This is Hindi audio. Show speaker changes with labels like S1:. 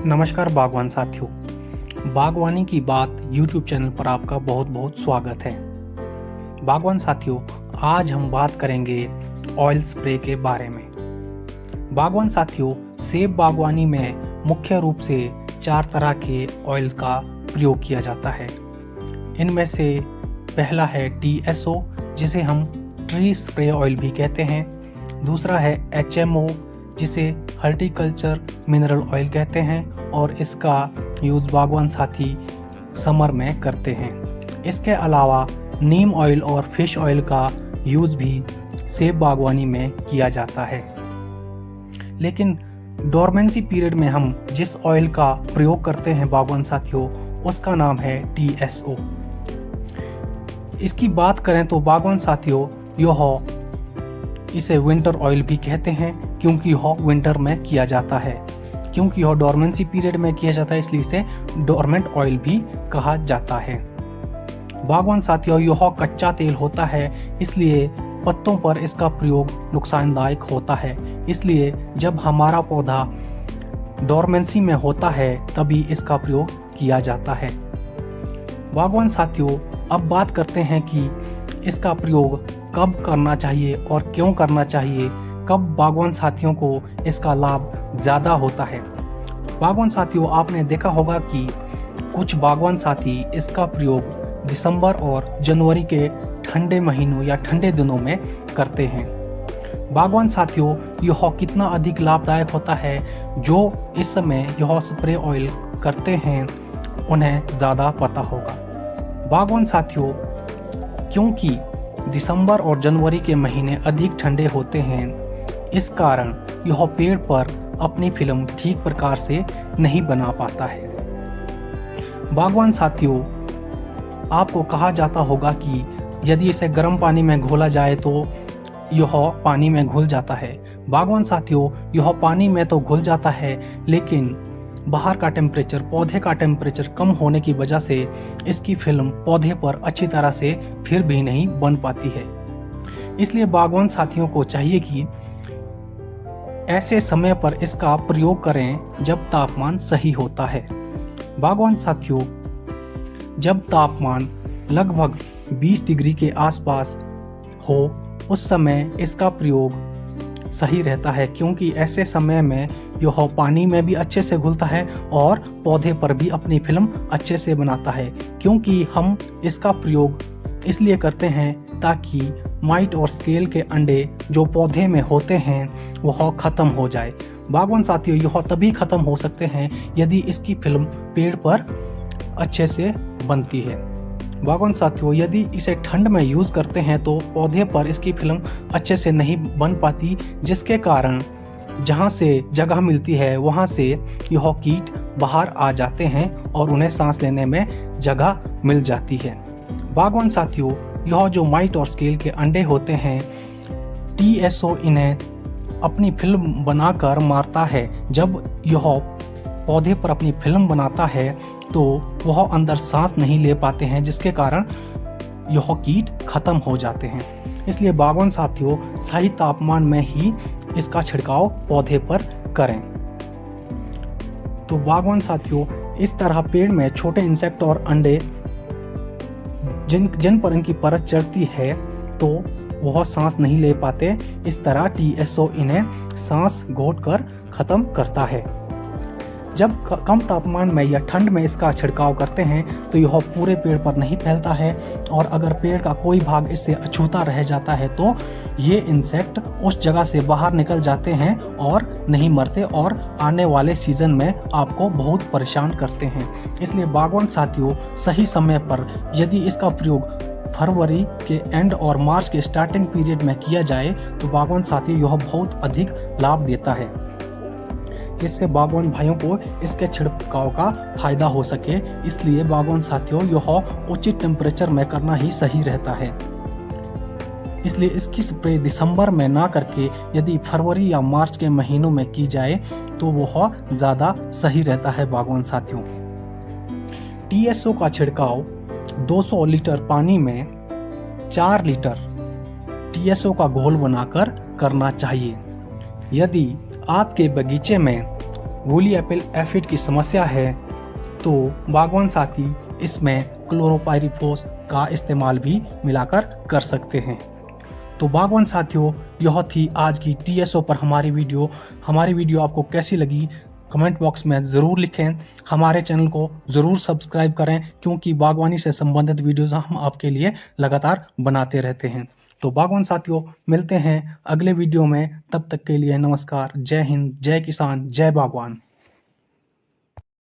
S1: नमस्कार बागवान साथियों, बागवानी की बात YouTube चैनल पर आपका बहुत बहुत स्वागत है। बागवान साथियों, आज हम बात करेंगे ऑयल स्प्रे के बारे में। बागवान साथियों, सेब बागवानी में मुख्य रूप से 4 तरह के ऑयल का प्रयोग किया जाता है। इनमें से पहला है TSO, जिसे हम ट्री स्प्रे ऑयल भी कहते हैं। दूसरा है HMO, जिसे हॉर्टिकल्चर मिनरल ऑयल कहते हैं और इसका यूज़ बागवान साथी समर में करते हैं। इसके अलावा नीम ऑयल और फिश ऑयल का यूज़ भी सेब बागवानी में किया जाता है। लेकिन डोरमेंसी पीरियड में हम जिस ऑयल का प्रयोग करते हैं बागवान साथियों, उसका नाम है TSO। इसकी बात करें तो बागवान साथियों, इसे विंटर ऑयल भी कहते हैं क्योंकि यह विंटर में किया जाता है। क्योंकि यह डोरमेंसी पीरियड में किया जाता है, इसलिए इसे डोरमेंट ऑयल भी कहा जाता है। बागवान साथियों, यह कच्चा तेल होता है, इसलिए पत्तों पर इसका प्रयोग नुकसानदायक होता है। इसलिए जब हमारा पौधा डोरमेंसी में होता है तभी इसका प्रयोग किया जाता है। बागवान साथियों, अब बात करते हैं कि इसका प्रयोग कब करना चाहिए और क्यों करना चाहिए, कब बागवान साथियों को इसका लाभ ज़्यादा होता है। बागवान साथियों, आपने देखा होगा कि कुछ बागवान साथी इसका प्रयोग दिसंबर और जनवरी के ठंडे महीनों या ठंडे दिनों में करते हैं। बागवान साथियों, यह कितना अधिक लाभदायक होता है, जो इस समय यह स्प्रे ऑयल करते हैं उन्हें ज़्यादा पता होगा। बागवान साथियों, क्योंकि दिसंबर और जनवरी के महीने अधिक ठंडे होते हैं, इस कारण यह पेड़ पर अपनी फिल्म ठीक प्रकार से नहीं बना पाता है। बागवान साथियों, आपको कहा जाता होगा कि यदि इसे गर्म पानी में घोला जाए तो यह पानी में घुल जाता है। बागवान साथियों, यह पानी में तो घुल जाता है, लेकिन बाहर का टेम्परेचर, पौधे का टेम्परेचर कम होने की वजह से इसकी फिल्म पौधे पर अच्छी तरह से फिर भी नहीं बन पाती है। इसलिए बागवान साथियों को चाहिए कि ऐसे समय पर इसका प्रयोग करें जब तापमान सही होता है। बागवान साथियों, जब तापमान लगभग 20 डिग्री के आसपास हो, उस समय इसका प्रयोग सही रहता है, क्योंकि ऐसे समय में यह पानी में भी अच्छे से घुलता है और पौधे पर भी अपनी फिल्म अच्छे से बनाता है। क्योंकि हम इसका प्रयोग इसलिए करते हैं ताकि माइट और स्केल के अंडे जो पौधे में होते हैं वह खत्म हो जाए। बागवान साथियों, यह तभी खत्म हो सकते हैं यदि इसकी फिल्म पेड़ पर अच्छे से बनती है। बागवान साथियों, यदि इसे ठंड में यूज़ करते हैं तो पौधे पर इसकी फिल्म अच्छे से नहीं बन पाती, जिसके कारण जहाँ से जगह मिलती है वहाँ से यह कीट बाहर आ जाते हैं और उन्हें सांस लेने में जगह मिल जाती है। बागवान साथियों, यह जो माइट और स्केल के अंडे होते हैं, TSO इन्हें अपनी फिल्म बनाकर मारता है। जब यह पौधे पर अपनी फिल्म बनाता है तो वह अंदर सांस नहीं ले पाते हैं, जिसके कारण यह कीट खत्म हो जाते हैं। इसलिए बागवान साथियों, सही तापमान में ही इसका छिड़काव पौधे पर करें। तो बागवान साथियों, इस तरह पेड़ में छोटे इंसेक्ट और अंडे जिन पर इनकी परत चढ़ती है तो वह सांस नहीं ले पाते, इस तरह TSO इन्हें सांस घोट कर खत्म करता है। जब कम तापमान में या ठंड में इसका छिड़काव करते हैं तो यह पूरे पेड़ पर नहीं फैलता है, और अगर पेड़ का कोई भाग इससे अछूता रह जाता है तो ये इंसेक्ट उस जगह से बाहर निकल जाते हैं और नहीं मरते और आने वाले सीजन में आपको बहुत परेशान करते हैं। इसलिए बागवान साथियों, सही समय पर यदि इसका प्रयोग फरवरी के एंड और मार्च के स्टार्टिंग पीरियड में किया जाए तो बागवान साथियों, यह बहुत अधिक लाभ देता है, जिससे बागवान भाइयों को इसके छिड़काव का फायदा हो सके। इसलिए बागवान साथियों, यह उचित टेम्परेचर में करना ही सही रहता है। इसलिए इसकी स्प्रे दिसंबर में ना करके यदि फरवरी या मार्च के महीनों में की जाए तो वह ज़्यादा सही रहता है। बागवान साथियों, TSO का छिड़काव 200 लीटर पानी में 4 लीटर TSO का घोल बनाकर करना चाहिए। यदि आपके बगीचे में वूली एप्पल एफिड की समस्या है तो बागवान साथी इसमें क्लोरोपाइरिफॉस का इस्तेमाल भी मिलाकर कर सकते हैं। तो बागवान साथियों, यह थी आज की TSO पर हमारी वीडियो आपको कैसी लगी कमेंट बॉक्स में ज़रूर लिखें। हमारे चैनल को ज़रूर सब्सक्राइब करें क्योंकि बागवानी से संबंधित वीडियोज़ हम आपके लिए लगातार बनाते रहते हैं। तो बागवान साथियों, मिलते हैं अगले वीडियो में, तब तक के लिए नमस्कार। जय हिंद, जय किसान, जय बागवान।